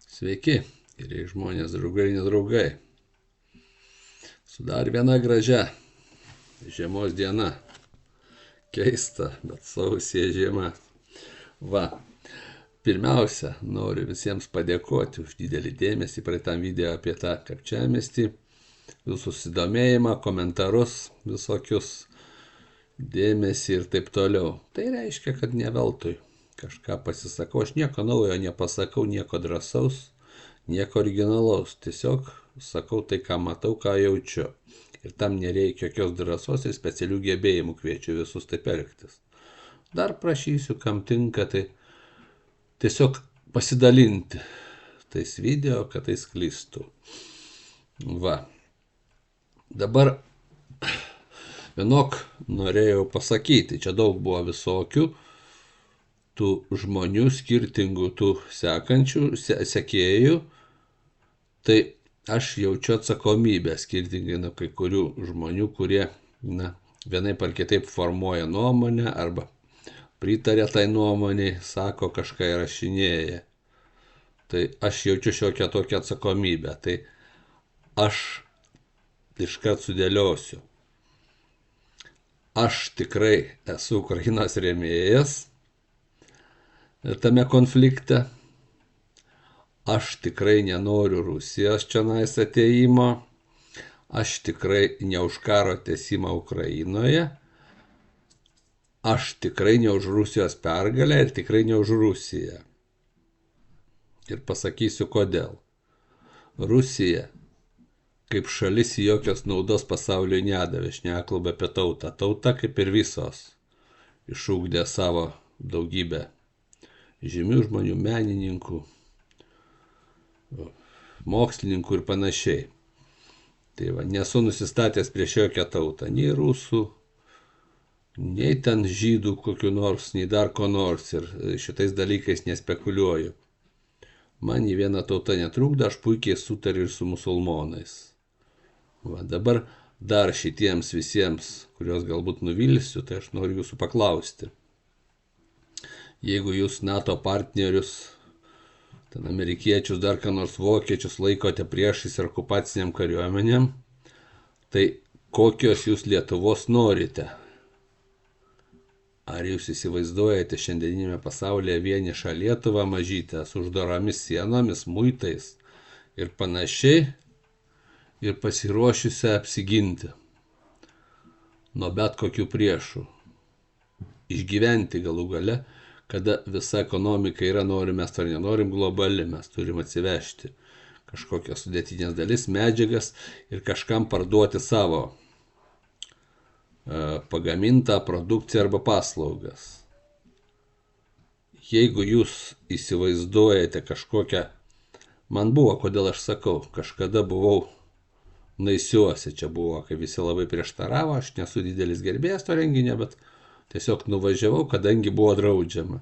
Sveiki, geri žmonės, draugai ir nedraugai. Su dar viena gražia žiemos diena. Keista, bet sausė žiema. Va, pirmiausia, noriu visiems padėkoti už didelį dėmesį praeitam video apie tą kapčiamiestį, jūsų susidomėjimą, komentarus visokius, dėmesį ir taip toliau. Tai reiškia, kad ne veltui kažką pasisakau. Aš nieko naujo nepasakau, nieko drąsaus, nieko originalaus. Tiesiog sakau tai, ką matau, ką jaučiu. Ir tam nereikia jokios drąsos ir specialių gebėjimų, kviečiu visus taip elgtis. Dar prašysiu, kam tinka, tai tiesiog pasidalinti tais video, kad tai sklistų. Va. Dabar vienok norėjau pasakyti, čia daug buvo visokių tų žmonių, skirtingų tų sekėjų, tai aš jaučiu atsakomybę skirtingai nuo kai kurių žmonių, kurie vienaip ar kitaip formuoja nuomonę arba pritarė tai nuomonei, sako kažką įrašinėja. Tai aš jaučiu šiokią tokią atsakomybę. Tai aš iškart sudėliosiu. Aš tikrai esu Ukrainos rėmėjas tame konflikte. Aš tikrai nenoriu Rusijos čionais ateimo. Aš tikrai ne už karo tęsimą Ukrainoje. Aš tikrai ne už Rusijos pergalę ir tikrai ne už Rusiją. Ir pasakysiu kodėl. Rusija kaip šalis jokios naudos pasauliui nedavė, aš nekalbu apie tautą. Tauta kaip ir visos išugdė savo daugybę žymių žmonių, menininkų, mokslininkų ir panašiai. Tai va, nesu nusistatęs prieš jokią tautą, nei rusų, nei ten žydų kokiu nors, nei dar ko nors, ir šitais dalykais nespekuliuoju. Man į vieną tautą netrukdo, aš puikiai sutariu ir su musulmonais. Va, dabar dar šitiems visiems, kuriuos galbūt nuvilsiu, tai aš noriu jūsų paklausti. Jeigu jūs NATO partnerius, ten amerikiečius, dar ką nors vokiečius laikote priešais ir okupaciniam kariuomenėm, tai kokios jūs Lietuvos norite? Ar jūs įsivaizduojate šiandieninėme pasaulyje vienišą Lietuvą mažytę su uždaromis sienomis, muitais ir panašiai, ir pasiruošusią apsiginti nuo bet kokių priešų, išgyventi galų gale, kada visa ekonomika yra, norim mes ar nenorim, globali, mes turim atsivežti kažkokias sudėtinės dalis, medžiagas ir kažkam parduoti savo pagamintą produkciją arba paslaugas. Jeigu jūs įsivaizduojate kažkokią, man buvo, kodėl aš sakau, kažkada buvau Naisiuose, čia buvo, kai visi labai prieštaravo, aš nesu didelis gerbėjas to renginio, bet tiesiog nuvažiavau, kadangi buvo draudžiama.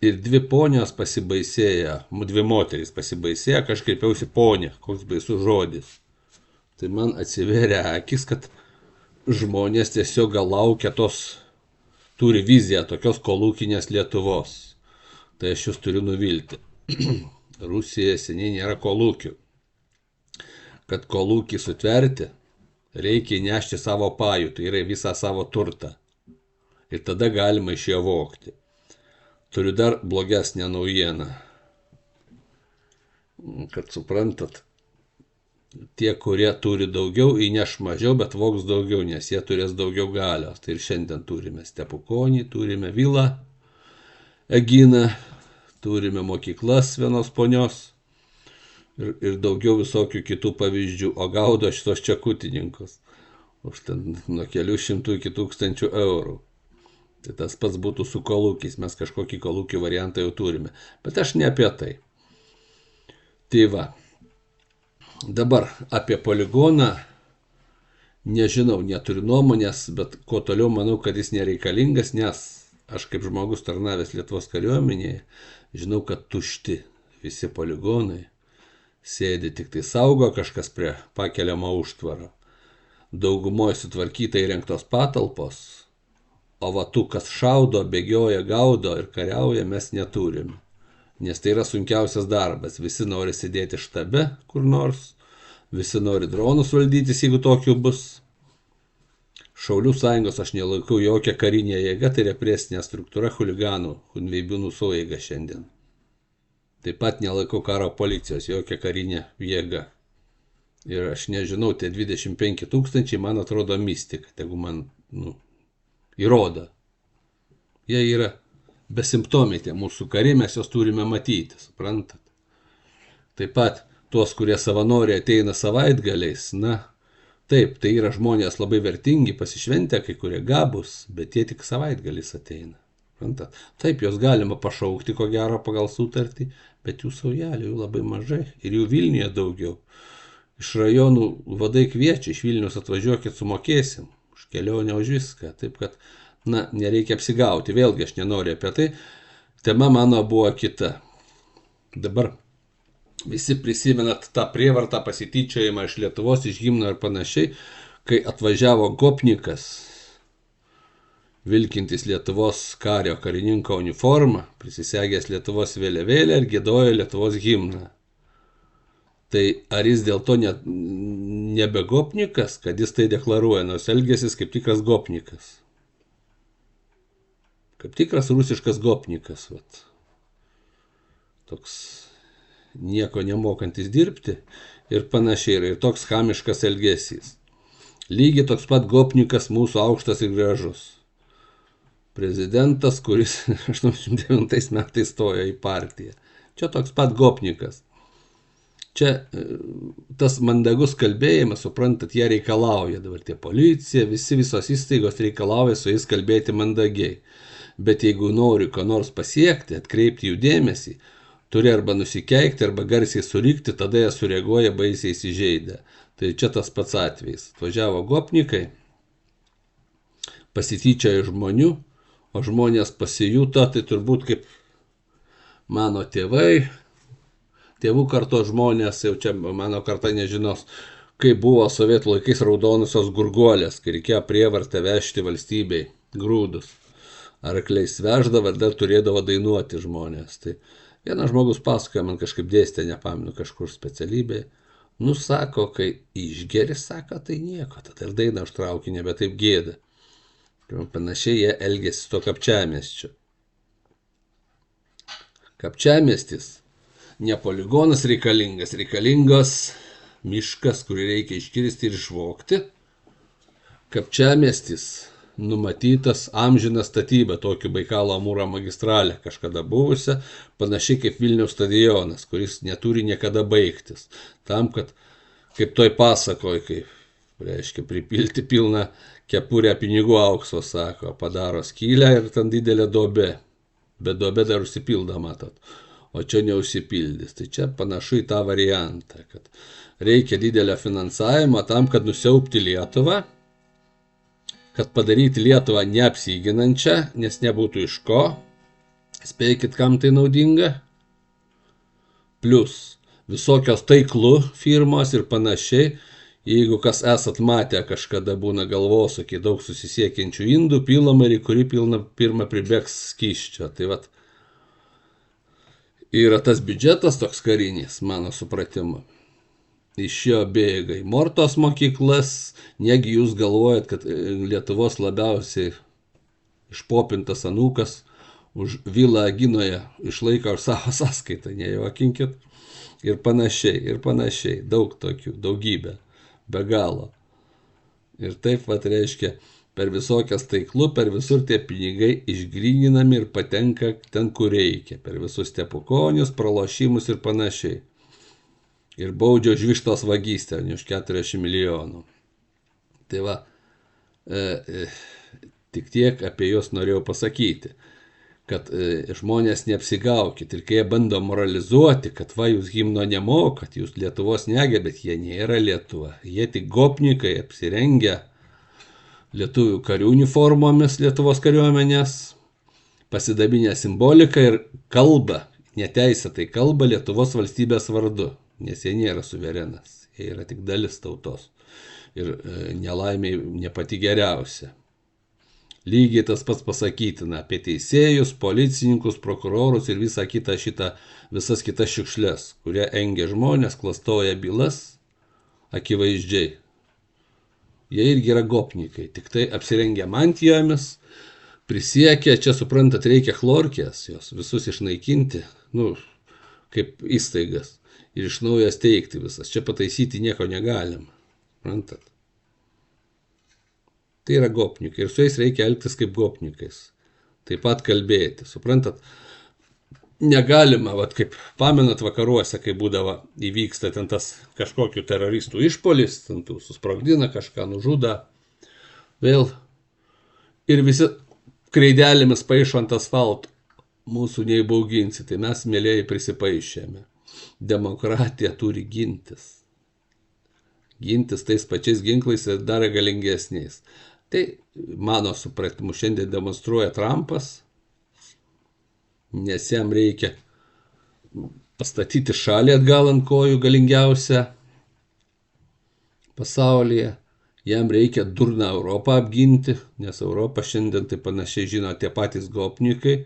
Ir dvi ponios pasibaisėjo, dvi moterys pasibaisėjo, kai aš kreipiausi ponė, koks baisus žodis. Tai man atsiverė akis, kad žmonės tiesiog gal laukia turi viziją tokios kolūkinės Lietuvos. Tai aš jūs turiu nuvilti. Rusijoje seniai nėra kolūkių. Kad kolūkį sutverti, reikia įnešti savo pajų, tai yra visą savo turtą. Ir tada galima iš jo vogti. Turiu dar blogesnę naujieną. Kad suprantat, tie, kurie turi daugiau, įneš mažiau, bet vogs daugiau, nes jie turės daugiau galios. Tai ir šiandien turime Stepukonį, turime vilą Eginą, turime mokyklas vienos ponios ir daugiau visokių kitų pavyzdžių, o gaudo šitos čekutininkus už ten nuo kelių šimtų iki tūkstančių eurų. Tai tas pats būtų su kolūkiais, mes kažkokį kolūkį variantą jau turime. Bet aš ne apie tai. Tai va, dabar apie poligoną, nežinau, neturiu nuomonės, bet kuo toliau manau, kad jis nereikalingas, nes aš kaip žmogus tarnavęs Lietuvos kariuomenėje, žinau, kad tušti visi poligonai, sėdi tik tai saugo kažkas prie pakeliamo užtvaro. Daugumoje sutvarkytai įrengtos patalpos, o va tų, kas šaudo, bėgioja, gaudo ir kariauja, mes neturime. nes tai yra sunkiausias darbas. Visi nori sėdėti štabe kur nors, visi nori dronus valdytis, jeigu tokių bus. Šaulių sąjungos aš nelaikau jokia karinė jėga, tai represinė struktūra chuliganų, chunveibinų sueiga šiandien. Taip pat nelaikau karo policijos jokia karinė jėga. Ir aš nežinau, tie 25 000 man atrodo mistika, tegu man įrodo. Jie yra besimptomiai tie mūsų kariai, mes jos turime matyti, suprantat. Taip pat tuos, kurie savanoriai ateina savaitgaliais, taip, tai yra žmonės labai vertingi, pasišventę, kai kurie gabus, bet jie tik savaitgalis ateina. Suprantat. Taip, jos galima pašaukti, ko gero, pagal sutartį, bet jų saujelė, jų labai mažai ir jų Vilniuje daugiau. Iš rajonų vadai kviečia, iš Vilnius atvažiuokit, sumokėsim, už kelionę, už viską. Taip kad, nereikia apsigauti. Vėlgi aš nenoriu apie tai. Tema mano buvo kita. Dabar visi prisimenat tą prievartą, pasityčiojimą iš Lietuvos, iš himno ir panašiai, kai atvažiavo gopnikas, vilkintis Lietuvos kario karininko uniformą, prisisegęs Lietuvos vėliavėlę ir giedojo Lietuvos himną. Tai ar jis dėl to nebe gopnikas, kad jis tai deklaruoja, nors elgėsis kaip tikras gopnikas. Kaip tikras rusiškas gopnikas. Vat. Toks nieko nemokantis dirbti ir panašiai. Ir toks chamiškas elgesys. Lygiai toks pat gopnikas mūsų aukštas ir gražus. Prezidentas, kuris 89 metais stojo į partiją. Čia toks pat gopnikas. Čia tas mandagus kalbėjimas, suprantat, jie reikalauja, dabar tie policija, visos įstaigos reikalauja su jais kalbėti mandagiai. Bet jeigu nori ko nors pasiekti, atkreipti jų dėmesį, turi arba nusikeikti, arba garsiai surikti, tada jie sureaguoja baisiai įsižeidę. Tai čia tas pats atvejis. Atvažiavo gopnikai, pasityčiojo žmonių, o žmonės pasijuto, tai turbūt kaip mano tėvai, tėvų kartos žmonės, jau čia mano karta nežinos, kaip buvo sovietų laikais raudonusios gurguolės, kai reikėjo prievartą vežti valstybei grūdus. Arkliais veždavo ir dar turėdavo dainuoti žmonės. Tai vienas žmogus pasakoja, man kažkaip dėstė, nepamenu, kažkur specialybėje. Sako, kai išgeri, sako, tai nieko, tada ir dainą užtraukia, nebe taip gėda. Panašiai jie elgėsi to Kapčiamiesčiu. Kapčiamiestis. Ne poligonas reikalingas miškas, kurį reikia iškirsti ir išvogti. Kapčiamiestis numatytas amžiną statybą, tokį Baikalo Amūro magistralę kažkada buvusią, panašiai kaip Vilniaus stadionas, kuris neturi niekada baigtis. Tam, kad, kaip toj pasakoj, kaip, reiškia, pripilti pilną kepurę pinigų aukso, sako, padaro skylę ir ten didelė duobė. Bet duobė dar užsipildo, matot. O čia neužsipildys. Tai čia panašu į tą variantą, kad reikia didelio finansavimo tam, kad nusiaupti Lietuvą, kad padaryti Lietuvą neapsiginančią, nes nebūtų iš ko. Spėkit, kam tai naudinga. Plus visokios taiklų firmos ir panašiai. Jeigu kas esat matę, kažkada būna galvosūkiai, daug susisiekiančių indų, pilama ir į kurį pirmą pribėgs skysčio. Tai vat, yra tas biudžetas toks karinis, mano supratimu. Iš jo bėga į Mortos mokyklas, negi jūs galvojat, kad Lietuvos labiausiai išpopintas anūkas už vilą Aginoje išlaiko už savo sąskaitą, nejuokinkit. Ir panašiai, daug tokių, daugybė, be galo. Ir taip, vat, reiškia, per visokias taiklų, per visur tie pinigai išgryninami ir patenka ten, kur reikia. Per visus stepukonius, pralošimus ir panašiai. Ir baudžio už vištos vagystę, ne už 40 milijonų. Tai va, tik tiek apie juos norėjau pasakyti, kad žmonės neapsigaukit. Ir kai jie bando moralizuoti, kad va, jūs himno nemokat, jūs Lietuvos negebėt, jie nėra Lietuva. Jie tik gopnikai apsirengę lietuvių karių uniformomis Lietuvos kariuomenės, pasidabinę simboliką ir kalba, neteisėtai kalba Lietuvos valstybės vardu, nes jie nėra suverenas, jie yra tik dalis tautos ir nelaimiai ne pati geriausia. Lygiai tas pats pasakytina apie teisėjus, policininkus, prokurorus ir visą kitą visas kitas šiukšles, kurie engia žmonės, klastoja bylas akivaizdžiai. Jie irgi yra gopnikai, tik tai apsirengia mantijomis, prisiekia, čia suprantat, reikia chlorkės, jos visus išnaikinti, kaip įstaigas, ir iš naujo steigti visas. Čia pataisyti nieko negalima, suprantat. Tai yra gopnikai ir su jais reikia elgtis kaip gopnikais. Taip pat kalbėti, suprantat. Negalima, kaip pamenat vakaruose, kai būdavo įvyksta ten tas kažkokių teroristų išpolis, ten tų susprogdina kažką, nužuda. Vėl. Ir visi kreidelėmis paišo ant asfalto. Mūsų neįbauginsi, tai mes, mėlėjai, prisipaišėme. Demokratija turi gintis. Gintis tais pačiais ginklais ir dar galingesniais. Tai mano supratimu šiandien demonstruoja Trumpas, nes jam reikia pastatyti šalį atgal ant kojų galingiausią pasaulyje. Jam reikia durną Europą apginti, nes Europą šiandien tai panašiai žino tie patys gopnikai,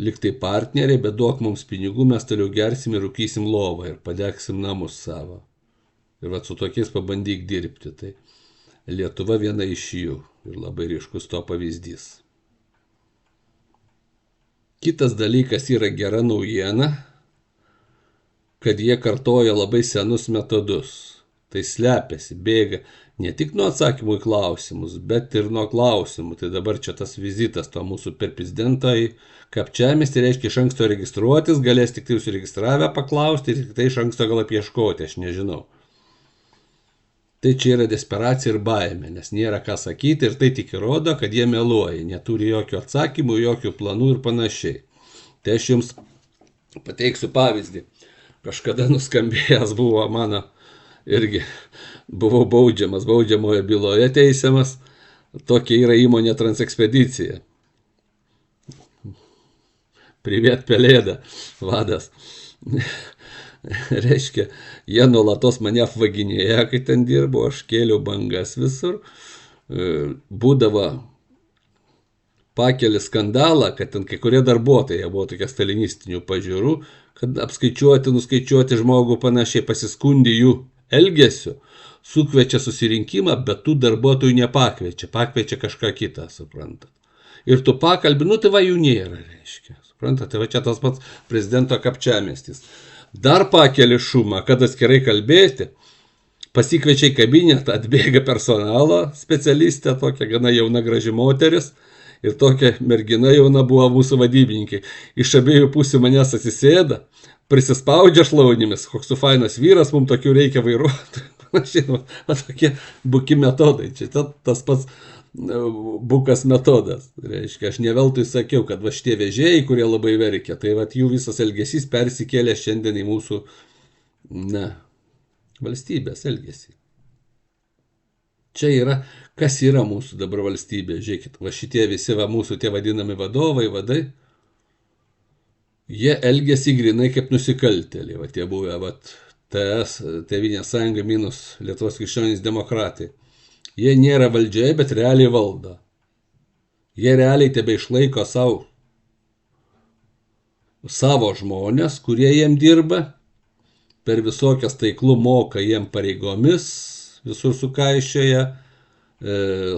liktai partneriai, bet duok mums pinigų, mes toliau gersim ir rūkysim lovą ir padegsim namus savo. Ir su tokiais pabandyk dirbti. Tai Lietuva viena iš jų ir labai ryškus to pavyzdys. Kitas dalykas yra gera naujiena, kad jie kartoja labai senus metodus. Tai slepiasi, bėga ne tik nuo atsakymų į klausimus, bet ir nuo klausimų. Tai dabar čia tas vizitas to mūsų per prezidentą į Kapčiamestį, tai reiškia iš anksto registruotis, galės tik tai užsiregistravę paklausti ir tik tai iš anksto gal apieškoti, aš nežinau. Tai čia yra desperacija ir baimė, nes nėra ką sakyti ir tai tik įrodo, kad jie meluoja, neturi jokių atsakymų, jokių planų ir panašiai. Tai aš jums pateiksiu pavyzdį. Kažkada nuskambėjęs buvo mano, irgi buvau baudžiamas, baudžiamoje byloje teisiamas, tokia yra įmonė Transekspedicija. Priviet Pelėda, vadas. Reiškia, jie nuolatos mane apvaginėja, kai ten dirbo, aš kėliau bangas visur. Būdavo pakeli skandalą, kad ten kai kurie darbuotojai buvo tokie stalinistinių pažiūrų, kad apskaičiuoti, nuskaičiuoti žmogų panašiai pasiskundė jų elgesiu, sukviečia susirinkimą, bet tų darbuotojų nepakviečia, pakviečia kažką kitą, suprantat. Ir tu pakalbi, tai va jų nėra, reiškia, suprantat, tai va čia tas pats prezidento Kapčiamestis. Dar pakeli šumą, kad atskirai kalbėti, pasikviečia į kabinetą, atbėga personalo specialistė, tokia gana jauna graži moteris ir tokia mergina jauna buvo mūsų vadybininkai. Iš abiejų pusių manęs atsisėda, prisispaudžia šlaunimis, koks su fainas vyras, mums tokių reikia vairuoti. Tokie buki metodai, čia tas pats bukas metodas. Reiškia, aš ne veltui sakiau, kad va šitie vežėjai, kurie labai verkia, tai va jų visas elgesys persikėlė šiandien į mūsų valstybės elgesį. Čia yra, kas yra mūsų dabar valstybė, žiūrėkit, va šitie visi mūsų tie vadinami vadovai, vadai, jie elgesi grinai kaip nusikaltėliai, va tie buvę, va TS, Tėvynės sąjunga minus Lietuvos krikščionys demokratai. Jie nėra valdžioje, bet realiai valdo. Jie realiai tebe išlaiko savo žmonės, kurie jiem dirba, per visokias taiklų moka jiem pareigomis, visur sukaišioja,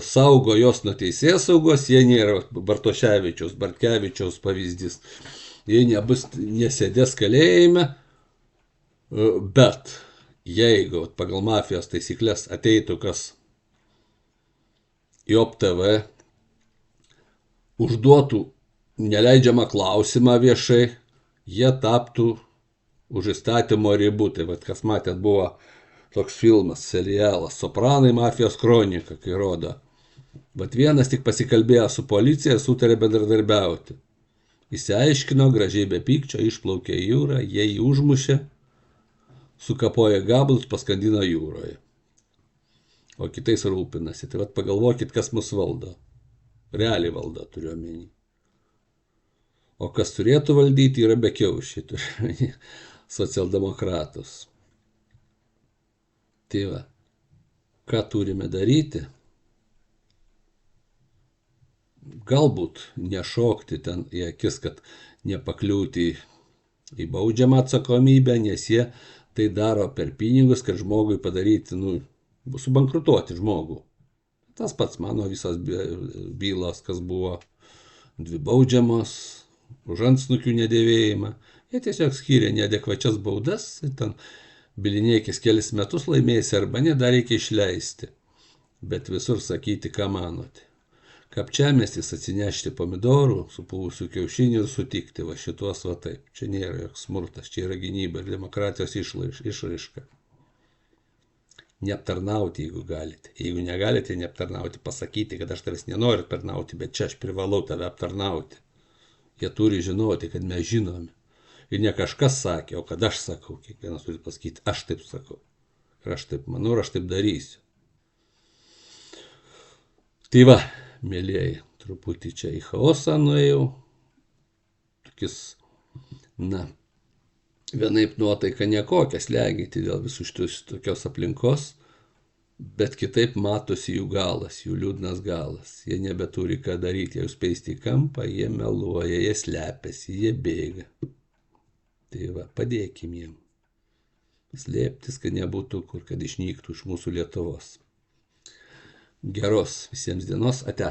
saugo jos nuo teisėsaugos, jie nėra Bartoševičiaus, Bartkevičiaus pavyzdys. Jie nesėdės kalėjime, bet jeigu pagal mafijos taisyklės ateitų kas į OPTV, užduotų neleidžiamą klausimą viešai, jie taptų už įstatymo ribų. Tai vad, kas matėt, buvo toks filmas, serialas Sopranai mafijos kronika, kai rodo. Bet vienas tik pasikalbėjo su policija, sutarė bendradarbiauti. Įsiaiškino, gražiai be pykčio, išplaukė į jūrą, jie jį užmušė, sukapoja gabalus, paskandino jūroje. O kitais rūpinasi. Tai vat pagalvokit, kas mus valdo. Realiai valdo, turiu omeny. O kas turėtų valdyti, yra be kiaušiai, turiu omeny socialdemokratus. Tai va, ką turime daryti? galbūt nešokti ten į akis, kad nepakliūti į baudžiamą atsakomybę, nes jie tai daro per pinigus, kad žmogui padaryti, subankrutuoti žmogų. Tas pats mano visos bylos, kas buvo 2 baudžiamos, už antsnukių nedėvėjimą. Jie tiesiog skyrė neadekvačias baudas, ten bylinėkis kelis metus laimėsi arba ne, dar reikia išleisti. Bet visur sakyti, ką manote. Kapčiamestis atsinešti pomidorų, supūvusių kiaušinių ir sutikti, va šitos va taip. Čia nėra joks smurtas, čia yra gynyba ir demokratijos išraiška. Neaptarnauti, jeigu galite. Jeigu negalite neaptarnauti, pasakyti, kad aš tavęs nenoriu aptarnauti, bet čia aš privalau tave aptarnauti. Jie turi žinoti, kad mes žinome. Ir ne kažkas sakė, o kad aš sakau. Kiekvienas turi pasakyti, aš taip sakau. Ir aš taip manau, ir aš taip darysiu. Tai va, mėlėjai, truputį čia į chaosą nuėjau. Tokis, vienaip nuotaika nekokia, sleginti dėl visų šitos tokios aplinkos, bet kitaip matosi jų galas, jų liūdnas galas. Jie nebeturi ką daryti, jau speisti į kampą, jie meluoja, jie slepiasi, jie bėga. Tai va, padėkim jiem. Slėptis, kad nebūtų kur, kad išnyktų iš mūsų Lietuvos. Geros visiems dienos, ate.